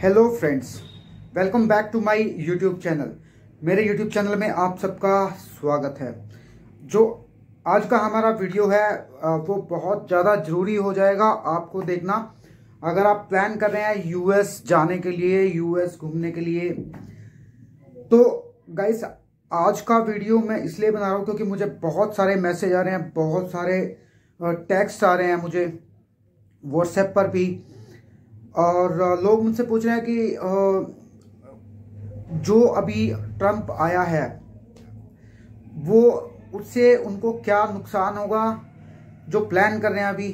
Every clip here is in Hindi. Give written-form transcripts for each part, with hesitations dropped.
Hello friends, welcome back to my YouTube channel. मेरे यूट्यूब चैनल में आप सबका स्वागत है। जो आज का हमारा वीडियो है वो बहुत ज़्यादा ज़रूरी हो जाएगा आपको देखना। अगर आप प्लान कर रहे हैं यूएस जाने के लिए, यूएस घूमने के लिए, तो गाइस आज का वीडियो मैं इसलिए बना रहा हूँ क्योंकि मुझे बहुत सारे मैसेज आ रहे हैं, बहुत सारे टेक्स्ट आ रहे हैं मुझे व्हाट्सएप पर भी, और लोग मुझसे पूछ रहे हैं कि जो अभी ट्रम्प आया है वो उससे उनको क्या नुकसान होगा, जो प्लान कर रहे हैं अभी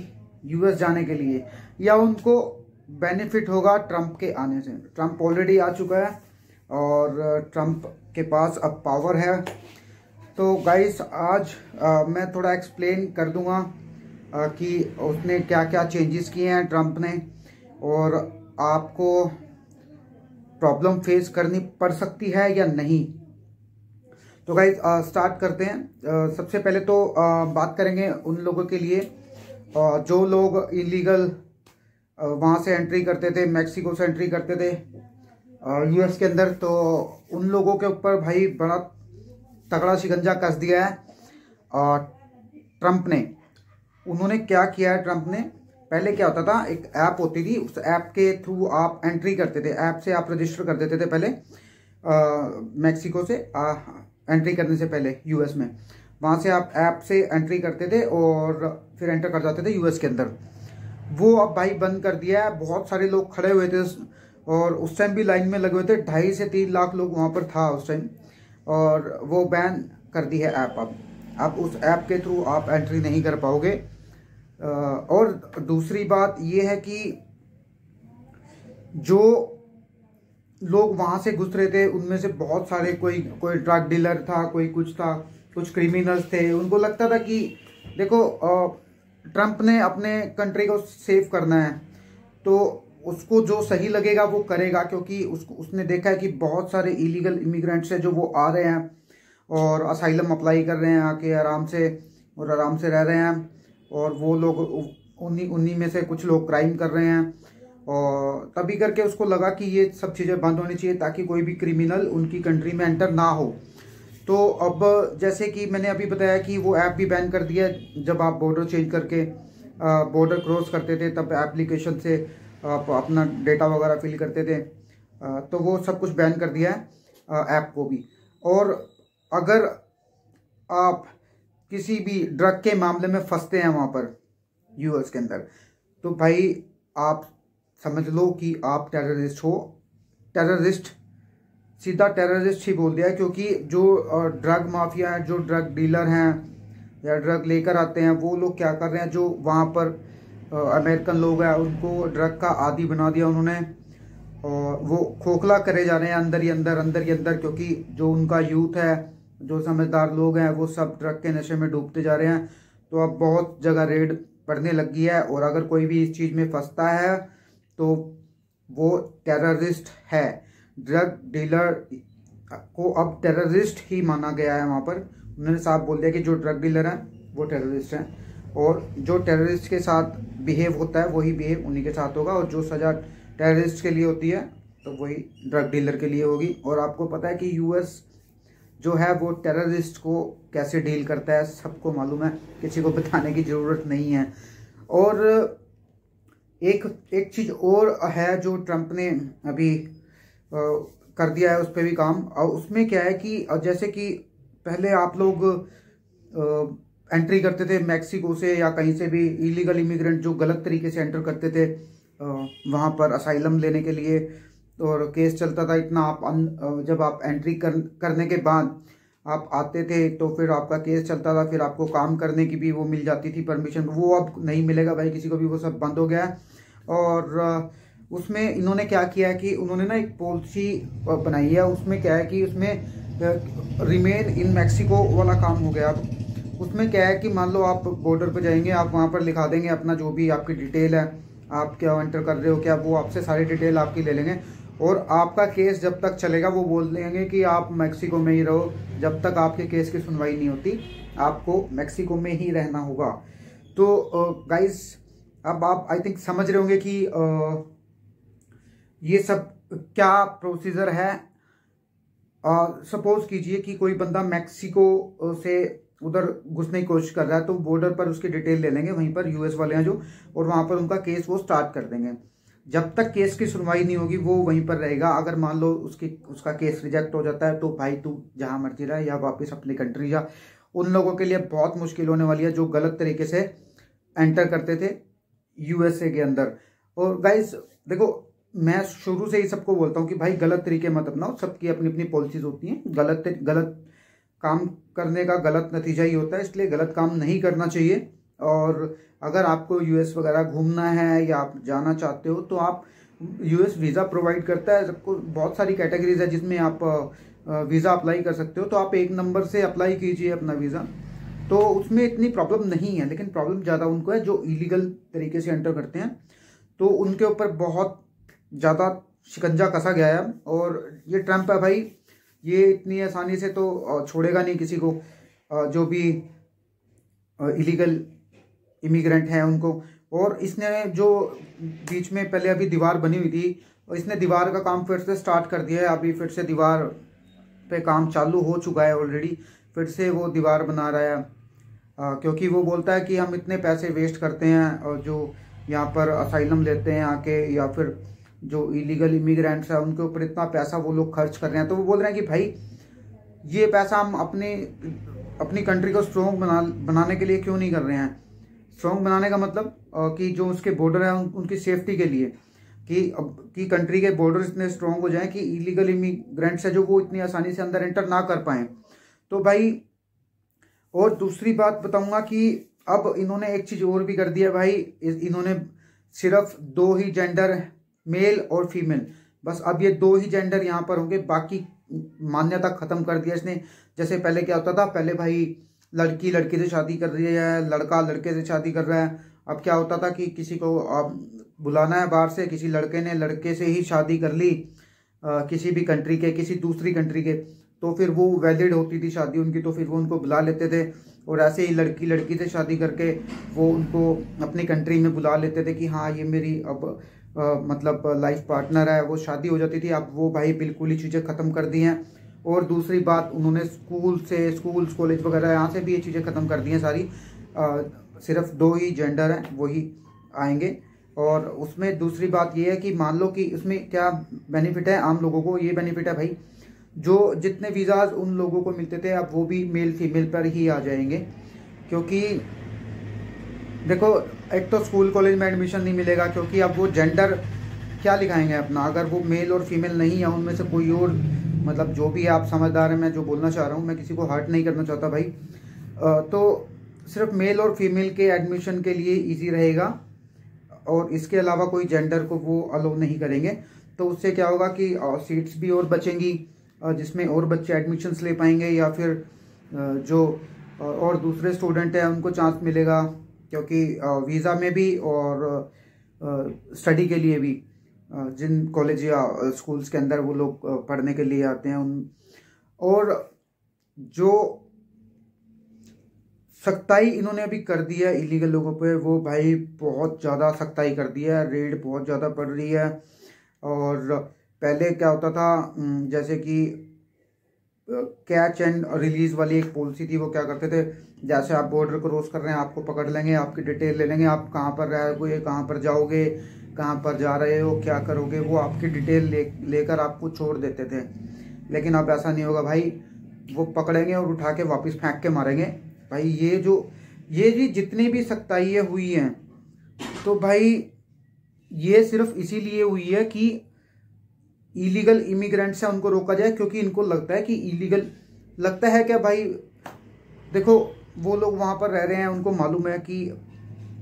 यूएस जाने के लिए, या उनको बेनिफिट होगा ट्रम्प के आने से। ट्रम्प ऑलरेडी आ चुका है और ट्रम्प के पास अब पावर है। तो गाइस आज मैं थोड़ा एक्सप्लेन कर दूंगा कि उसने क्या क्या चेंजेस किए हैं ट्रम्प ने, और आपको प्रॉब्लम फेस करनी पड़ सकती है या नहीं। तो गाइस स्टार्ट करते हैं। सबसे पहले तो बात करेंगे उन लोगों के लिए जो लोग इलीगल वहाँ से एंट्री करते थे, मैक्सिको से एंट्री करते थे यूएस के अंदर। तो उन लोगों के ऊपर भाई बड़ा तगड़ा शिकंजा कस दिया है ट्रम्प ने। उन्होंने क्या किया है ट्रम्प ने, पहले क्या होता था, एक ऐप होती थी, उस ऐप के थ्रू आप एंट्री करते थे, ऐप से आप रजिस्टर कर देते थे पहले मैक्सिको से एंट्री करने से पहले यूएस में। वहाँ से आप ऐप से एंट्री करते थे और फिर एंटर कर जाते थे यूएस के अंदर। वो अब भाई बंद कर दिया है। बहुत सारे लोग खड़े हुए थे और उस टाइम भी लाइन में लगे हुए थे, 2.5 से 3 लाख लोग वहाँ पर था उस टाइम, और वो बैन कर दी है ऐप। अब उस ऐप के थ्रू आप एंट्री नहीं कर पाओगे। और दूसरी बात ये है कि जो लोग वहां से घुस रहे थे उनमें से बहुत सारे कोई ड्रग डीलर था, कोई कुछ था, कुछ क्रिमिनल्स थे। उनको लगता था कि देखो ट्रम्प ने अपने कंट्री को सेव करना है, तो उसको जो सही लगेगा वो करेगा, क्योंकि उसने देखा है कि बहुत सारे इलीगल इमिग्रेंट्स हैं जो वो आ रहे हैं और असाइलम अप्लाई कर रहे हैं आके आराम से रह रहे हैं, और वो लोग उन्हीं में से कुछ लोग क्राइम कर रहे हैं। और तभी करके उसको लगा कि ये सब चीज़ें बंद होनी चाहिए ताकि कोई भी क्रिमिनल उनकी कंट्री में एंटर ना हो। तो अब जैसे कि मैंने अभी बताया कि वो ऐप भी बैन कर दिया है। जब आप बॉर्डर चेंज करके बॉर्डर क्रॉस करते थे तब एप्लीकेशन से आप अपना डेटा वगैरह फिल करते थे, तो वो सब कुछ बैन कर दिया है ऐप को भी। और अगर आप किसी भी ड्रग के मामले में फंसते हैं वहाँ पर यूएस के अंदर, तो भाई आप समझ लो कि आप टेररिस्ट हो। टेररिस्ट, सीधा टेररिस्ट ही बोल दिया है, क्योंकि जो ड्रग माफिया है, जो ड्रग डीलर हैं या ड्रग लेकर आते हैं, वो लोग क्या कर रहे हैं, जो वहाँ पर अमेरिकन लोग हैं उनको ड्रग का आदी बना दिया उन्होंने, और वो खोखला करे जा रहे हैं अंदर ही अंदर, क्योंकि जो उनका यूथ है, जो समझदार लोग हैं, वो सब ड्रग के नशे में डूबते जा रहे हैं। तो अब बहुत जगह रेड पड़ने लग गई है, और अगर कोई भी इस चीज़ में फंसता है तो वो टेररिस्ट है। ड्रग डीलर को अब टेररिस्ट ही माना गया है वहाँ पर। उन्होंने साफ बोल दिया कि जो ड्रग डीलर हैं वो टेररिस्ट हैं, और जो टेररिस्ट के साथ बिहेव होता है वही बिहेव उन्हीं के साथ होगा, और जो सज़ा टेररिस्ट के लिए होती है तो वही ड्रग डीलर के लिए होगी। और आपको पता है कि यूएस जो है वो टेररिस्ट को कैसे डील करता है, सबको मालूम है, किसी को बताने की ज़रूरत नहीं है। और एक चीज़ और है जो ट्रम्प ने अभी कर दिया है, उस पर भी काम। और उसमें क्या है कि जैसे कि पहले आप लोग एंट्री करते थे मैक्सिको से या कहीं से भी, इलीगल इमिग्रेंट जो गलत तरीके से एंटर करते थे वहाँ पर असाइलम लेने के लिए, और केस चलता था इतना। आप जब आप एंट्री करने के बाद आप आते थे तो फिर आपका केस चलता था, फिर आपको काम करने की भी वो मिल जाती थी परमिशन। वो अब नहीं मिलेगा भाई किसी को भी, वो सब बंद हो गया है। और उसमें इन्होंने क्या किया है कि उन्होंने ना एक पॉलिसी बनाई है। उसमें क्या है कि उसमें रिमेन इन मैक्सिको वाला काम हो गया। अब उसमें क्या है कि मान लो आप बॉर्डर पर जाएंगे, आप वहाँ पर लिखा देंगे अपना जो भी आपकी डिटेल है, आप क्या एंटर कर रहे हो क्या, वो आपसे सारी डिटेल आपकी ले लेंगे, और आपका केस जब तक चलेगा वो बोल देंगे कि आप मैक्सिको में ही रहो, जब तक आपके केस की सुनवाई नहीं होती आपको मैक्सिको में ही रहना होगा। तो गाइस अब आप आई थिंक समझ रहे होंगे कि ये सब क्या प्रोसीजर है। सपोज कीजिए कि कोई बंदा मैक्सिको से उधर घुसने की कोशिश कर रहा है, तो बॉर्डर पर उसकी डिटेल ले लेंगे वहीं पर यूएस वाले हैं जो, और वहां पर उनका केस वो स्टार्ट कर देंगे। जब तक केस की सुनवाई नहीं होगी वो वहीं पर रहेगा। अगर मान लो उसका केस रिजेक्ट हो जाता है तो भाई तू जहां मर्जी रहा या वापस अपनी कंट्री जा। उन लोगों के लिए बहुत मुश्किल होने वाली है जो गलत तरीके से एंटर करते थे यूएसए के अंदर। और गाइस देखो, मैं शुरू से ही सबको बोलता हूँ कि भाई गलत तरीके मत अपनाओ, सबकी अपनी अपनी पॉलिसीज होती हैं। गलत काम करने का गलत नतीजा ही होता है, इसलिए गलत काम नहीं करना चाहिए। और अगर आपको यूएस वगैरह घूमना है या आप जाना चाहते हो तो आप यूएस वीज़ा प्रोवाइड करता है सबको। बहुत सारी कैटेगरीज है जिसमें आप वीज़ा अप्लाई कर सकते हो, तो आप 1 नंबर से अप्लाई कीजिए अपना वीज़ा, तो उसमें इतनी प्रॉब्लम नहीं है। लेकिन प्रॉब्लम ज़्यादा उनको है जो इलीगल तरीके से एंटर करते हैं, तो उनके ऊपर बहुत ज़्यादा शिकंजा कसा गया है। और ये ट्रम्प है भाई, ये इतनी आसानी से तो छोड़ेगा नहीं किसी को, जो भी इलीगल इमिग्रेंट हैं उनको। और इसने जो बीच में पहले अभी दीवार बनी हुई थी, इसने दीवार का काम फिर से स्टार्ट कर दिया है। अभी फिर से दीवार पे काम चालू हो चुका है ऑलरेडी, फिर से वो दीवार बना रहा है। क्योंकि वो बोलता है कि हम इतने पैसे वेस्ट करते हैं और जो यहाँ पर असाइलम लेते हैं आके, या फिर जो इलीगल इमिग्रेंट्स हैं उनके ऊपर इतना पैसा वो लोग खर्च कर रहे हैं। तो वो बोल रहे हैं कि भाई ये पैसा हम अपनी कंट्री को स्ट्रॉन्ग बनाने के लिए क्यों नहीं कर रहे हैं। स्ट्रॉन्ग बनाने का मतलब कि जो उसके बॉर्डर है उनकी सेफ्टी के लिए, कि कंट्री के बॉर्डर इतने स्ट्रॉन्ग हो जाएं कि इलीगल इमिग्रेंट्स है जो वो इतनी आसानी से अंदर एंटर ना कर पाएं। तो भाई, और दूसरी बात बताऊंगा कि अब इन्होंने एक चीज और भी कर दिया भाई, इन्होंने सिर्फ 2 ही जेंडर, मेल और फीमेल, बस अब ये 2 ही जेंडर यहाँ पर होंगे, बाकी मान्यता खत्म कर दिया इसने। जैसे पहले क्या होता था, पहले भाई लड़की लड़के से शादी कर रही है, लड़का लड़के से शादी कर रहा है। अब क्या होता था कि किसी को बुलाना है बाहर से, किसी लड़के ने लड़के से ही शादी कर ली, किसी भी कंट्री के, किसी दूसरी कंट्री के, तो फिर वो वैलिड होती थी शादी उनकी, तो फिर वो उनको बुला लेते थे। और ऐसे ही लड़की लड़की से शादी करके वो उनको अपनी कंट्री में बुला लेते थे कि हाँ ये मेरी अब मतलब लाइफ पार्टनर है, वो शादी हो जाती थी। अब वो भाई बिल्कुल ही चीज़ें ख़त्म कर दी हैं। और दूसरी बात, उन्होंने स्कूल्स कॉलेज वगैरह यहाँ से भी ये चीज़ें ख़त्म कर दी हैं सारी। सिर्फ 2 ही जेंडर हैं वही आएंगे। और उसमें दूसरी बात ये है कि मान लो कि उसमें क्या बेनिफिट है आम लोगों को, ये बेनिफिट है भाई जो जितने वीज़ाज उन लोगों को मिलते थे अब वो भी मेल फीमेल पर ही आ जाएंगे। क्योंकि देखो, एक तो स्कूल कॉलेज में एडमिशन नहीं मिलेगा, क्योंकि अब वो जेंडर क्या लिखाएंगे अपना, अगर वो मेल और फीमेल नहीं है उनमें से कोई और, मतलब जो भी आप समझदार हैं, मैं जो बोलना चाह रहा हूँ, मैं किसी को हर्ट नहीं करना चाहता भाई। तो सिर्फ मेल और फीमेल के एडमिशन के लिए ईजी रहेगा, और इसके अलावा कोई जेंडर को वो अलाउ नहीं करेंगे। तो उससे क्या होगा कि सीट्स भी और बचेंगी, जिसमें और बच्चे एडमिशन्स ले पाएंगे, या फिर जो और दूसरे स्टूडेंट हैं उनको चांस मिलेगा, क्योंकि वीज़ा में भी और स्टडी के लिए भी जिन कॉलेज या स्कूल्स के अंदर वो लोग पढ़ने के लिए आते हैं और जो सख्ताई इन्होंने अभी कर दी है इलीगल लोगों पे, वो भाई बहुत ज़्यादा सख्ताई कर दी है, रेड बहुत ज़्यादा बढ़ रही है। और पहले क्या होता था, जैसे कि कैच एंड रिलीज वाली एक पॉलिसी थी, वो क्या करते थे, जैसे आप बॉर्डर क्रॉस कर रहे हैं आपको पकड़ लेंगे, आपकी डिटेल ले लेंगे, आप कहाँ पर रहोगे, कहाँ पर जाओगे, कहाँ पर जा रहे हो, क्या करोगे, वो आपकी डिटेल लेकर आपको छोड़ देते थे। लेकिन अब ऐसा नहीं होगा भाई, वो पकड़ेंगे और उठा के वापस फेंक के मारेंगे भाई। ये जी जितनी भी सख्ताइयाँ हुई हैं, तो भाई ये सिर्फ इसीलिए हुई है कि इलीगल इमिग्रेंट्स हैं उनको रोका जाए, क्योंकि इनको लगता है कि इलीगल, लगता है क्या भाई, देखो वो लोग वहाँ पर रह रहे हैं, उनको मालूम है कि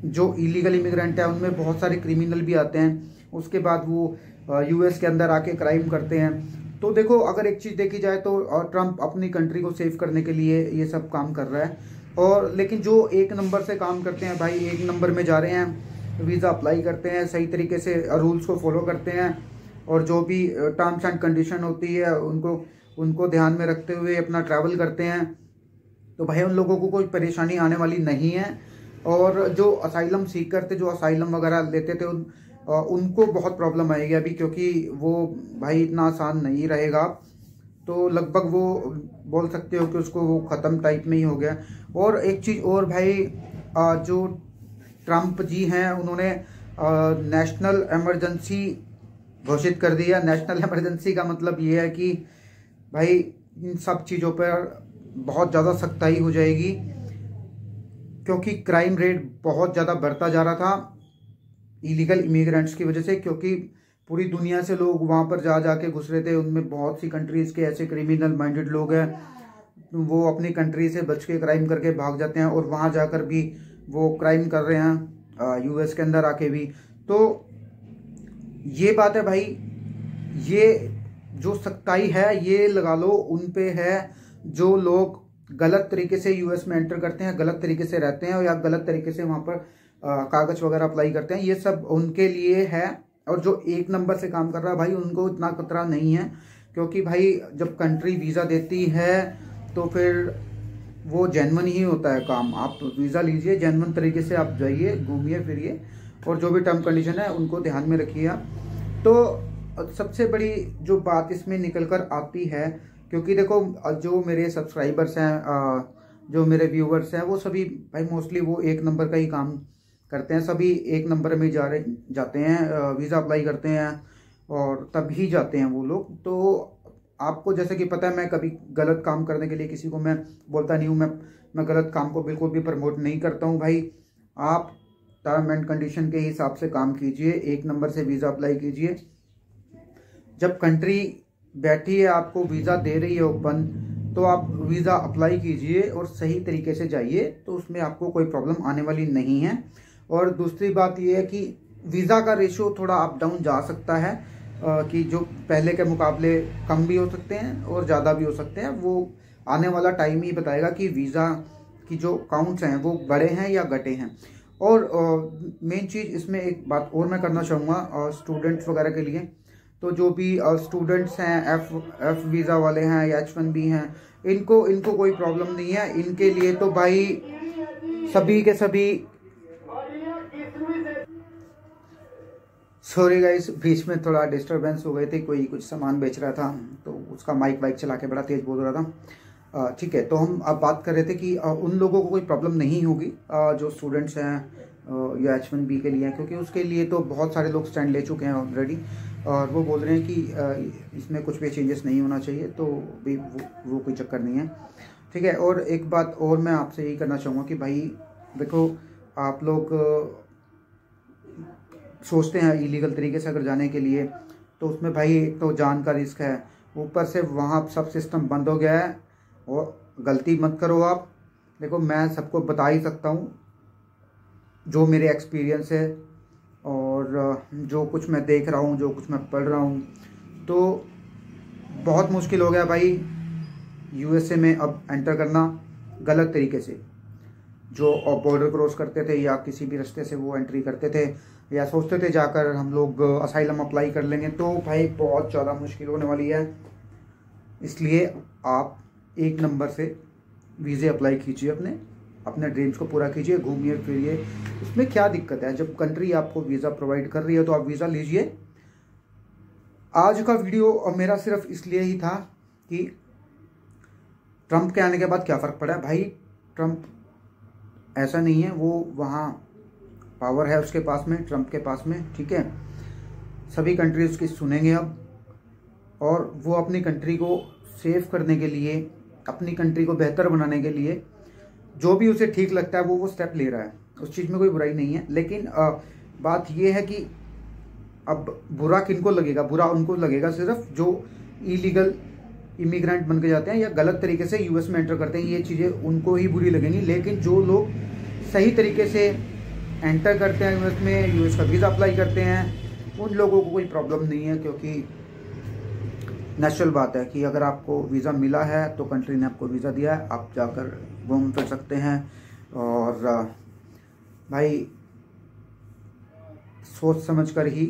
जो इलीगल इमिग्रेंट है उनमें बहुत सारे क्रिमिनल भी आते हैं, उसके बाद वो यूएस के अंदर आके क्राइम करते हैं। तो देखो, अगर एक चीज़ देखी जाए तो ट्रम्प अपनी कंट्री को सेव करने के लिए ये सब काम कर रहा है। और लेकिन जो 1 नंबर से काम करते हैं भाई, 1 नंबर में जा रहे हैं, वीज़ा अप्लाई करते हैं, सही तरीके से रूल्स को फॉलो करते हैं, और जो भी टर्म्स एंड कंडीशन होती है उनको ध्यान में रखते हुए अपना ट्रैवल करते हैं, तो भाई उन लोगों को कोई परेशानी आने वाली नहीं है। और जो असाइलम सीकर थे, जो असाइलम वगैरह लेते थे, उनको बहुत प्रॉब्लम आएगी अभी, क्योंकि वो भाई इतना आसान नहीं रहेगा। तो लगभग वो बोल सकते हो कि उसको वो ख़त्म टाइप में ही हो गया। और एक चीज़ और भाई, जो ट्रम्प जी हैं उन्होंने नेशनल इमरजेंसी घोषित कर दिया। नेशनल इमरजेंसी का मतलब ये है कि भाई इन सब चीज़ों पर बहुत ज़्यादा सख्ताई हो जाएगी, क्योंकि क्राइम रेट बहुत ज़्यादा बढ़ता जा रहा था इलीगल इमिग्रेंट्स की वजह से। क्योंकि पूरी दुनिया से लोग वहाँ पर जाके घुस रहे थे। उनमें बहुत सी कंट्रीज़ के ऐसे क्रिमिनल माइंडेड लोग हैं, वो अपनी कंट्री से बच के क्राइम करके भाग जाते हैं और वहाँ जाकर भी वो क्राइम कर रहे हैं, यूएस के अंदर आके भी। तो ये बात है भाई, ये जो सख्ताई है ये लगा लो उन पे है जो लोग गलत तरीके से यूएस में एंटर करते हैं, गलत तरीके से रहते हैं या गलत तरीके से वहाँ पर कागज वगैरह अप्लाई करते हैं। ये सब उनके लिए है। और जो एक नंबर से काम कर रहा है भाई, उनको इतना खतरा नहीं है, क्योंकि भाई जब कंट्री वीज़ा देती है तो फिर वो जेन्युइन ही होता है काम। आप वीज़ा लीजिए, जेन्युइन तरीके से आप जाइए, घूमिए फिरिए, और जो भी टर्म कंडीशन है उनको ध्यान में रखिए आप। तो सबसे बड़ी जो बात इसमें निकल कर आती है, क्योंकि देखो जो मेरे सब्सक्राइबर्स हैं, जो मेरे व्यूवर्स हैं, वो सभी भाई मोस्टली वो एक नंबर का ही काम करते हैं। सभी एक नंबर में जाते हैं, वीज़ा अप्लाई करते हैं और तब ही जाते हैं वो लोग। तो आपको जैसे कि पता है, मैं कभी गलत काम करने के लिए किसी को मैं बोलता नहीं हूँ। मैं गलत काम को बिल्कुल भी प्रमोट नहीं करता हूँ भाई। आप टर्म एंड कंडीशन के हिसाब से काम कीजिए, एक नंबर से वीज़ा अप्लाई कीजिए। जब कंट्री बैठी है, आपको वीज़ा दे रही है ओपन, तो आप वीज़ा अप्लाई कीजिए और सही तरीके से जाइए, तो उसमें आपको कोई प्रॉब्लम आने वाली नहीं है। और दूसरी बात ये है कि वीज़ा का रेशियो थोड़ा अप डाउन जा सकता है, कि जो पहले के मुकाबले कम भी हो सकते हैं और ज़्यादा भी हो सकते हैं। वो आने वाला टाइम ही बताएगा कि वीज़ा की जो काउंट्स हैं वो बढ़े हैं या घटे हैं। और मेन चीज़ इसमें एक बात और मैं करना चाहूँगा स्टूडेंट्स वगैरह के लिए। तो जो भी स्टूडेंट्स हैं, एफ वीज़ा वाले हैं या H1B हैं, इनको कोई प्रॉब्लम नहीं है। इनके लिए तो भाई सभी के सभी, सॉरी गाइस, बीच में थोड़ा डिस्टरबेंस हो गई थी, कोई कुछ सामान बेच रहा था तो उसका माइक वाइक चला के बड़ा तेज बोल रहा था। ठीक है, तो हम अब बात कर रहे थे कि उन लोगों को कोई प्रॉब्लम नहीं होगी जो स्टूडेंट्स हैं या H1B के लिए, क्योंकि उसके लिए तो बहुत सारे लोग स्टैंड ले चुके हैं ऑलरेडी, और वो बोल रहे हैं कि इसमें कुछ भी चेंजेस नहीं होना चाहिए। तो भी वो कोई चक्कर नहीं है, ठीक है। और एक बात और मैं आपसे यही करना चाहूँगा कि भाई देखो, आप लोग सोचते हैं इलीगल तरीके से अगर जाने के लिए, तो उसमें भाई एक तो जान का रिस्क है, ऊपर से वहाँ सब सिस्टम बंद हो गया है। और गलती मत करो आप। देखो, मैं सबको बता ही सकता हूँ जो मेरे एक्सपीरियंस है और जो कुछ मैं देख रहा हूँ, जो कुछ मैं पढ़ रहा हूँ। तो बहुत मुश्किल हो गया भाई USA में अब एंटर करना गलत तरीके से। जो बॉर्डर क्रॉस करते थे या किसी भी रास्ते से वो एंट्री करते थे या सोचते थे जाकर हम लोग असाइलम अप्लाई कर लेंगे, तो भाई बहुत ज़्यादा मुश्किल होने वाली है। इसलिए आप एक नंबर से वीज़े अप्लाई कीजिए, अपने ड्रीम्स को पूरा कीजिए, घूमिए फिरिए। उसमें क्या दिक्कत है? जब कंट्री आपको वीज़ा प्रोवाइड कर रही है तो आप वीज़ा लीजिए। आज का वीडियो मेरा सिर्फ इसलिए ही था कि ट्रम्प के आने के बाद क्या फ़र्क पड़ा है। भाई ट्रम्प ऐसा नहीं है, वो वहाँ पावर है उसके पास में, ट्रम्प के पास में, ठीक है। सभी कंट्रीज उसकी सुनेंगे अब, और वो अपनी कंट्री को सेव करने के लिए, अपनी कंट्री को बेहतर बनाने के लिए जो भी उसे ठीक लगता है वो स्टेप ले रहा है। उस चीज़ में कोई बुराई नहीं है। लेकिन बात ये है कि अब बुरा किनको लगेगा? बुरा उनको लगेगा सिर्फ जो इलीगल इमिग्रेंट बन के जाते हैं या गलत तरीके से यूएस में एंटर करते हैं, ये चीज़ें उनको ही बुरी लगेंगी। लेकिन जो लोग सही तरीके से एंटर करते हैं यूएस में, यूएस का वीज़ा अप्लाई करते हैं, उन लोगों को कोई प्रॉब्लम नहीं है। क्योंकि नेचुरल बात है कि अगर आपको वीज़ा मिला है तो कंट्री ने आपको वीज़ा दिया है, आप जाकर घूम फिर सकते हैं। और भाई सोच समझ कर ही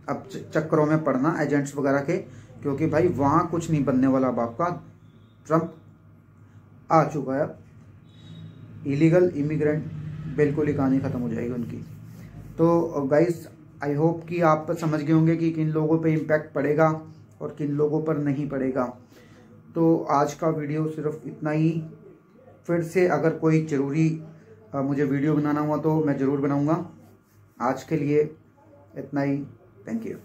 अब चक्करों में पड़ना एजेंट्स वगैरह के, क्योंकि भाई वहाँ कुछ नहीं बनने वाला। अब आपका ट्रम्प आ चुका है, इलीगल इमिग्रेंट बिल्कुल ही कहानी ख़त्म हो जाएगी उनकी। तो गाइस, आई होप कि आप समझ गए होंगे कि किन लोगों पे इम्पैक्ट पड़ेगा और किन लोगों पर नहीं पड़ेगा। तो आज का वीडियो सिर्फ इतना ही। फिर से अगर कोई ज़रूरी मुझे वीडियो बनाना हुआ तो मैं ज़रूर बनाऊंगा। आज के लिए इतना ही। Thank you.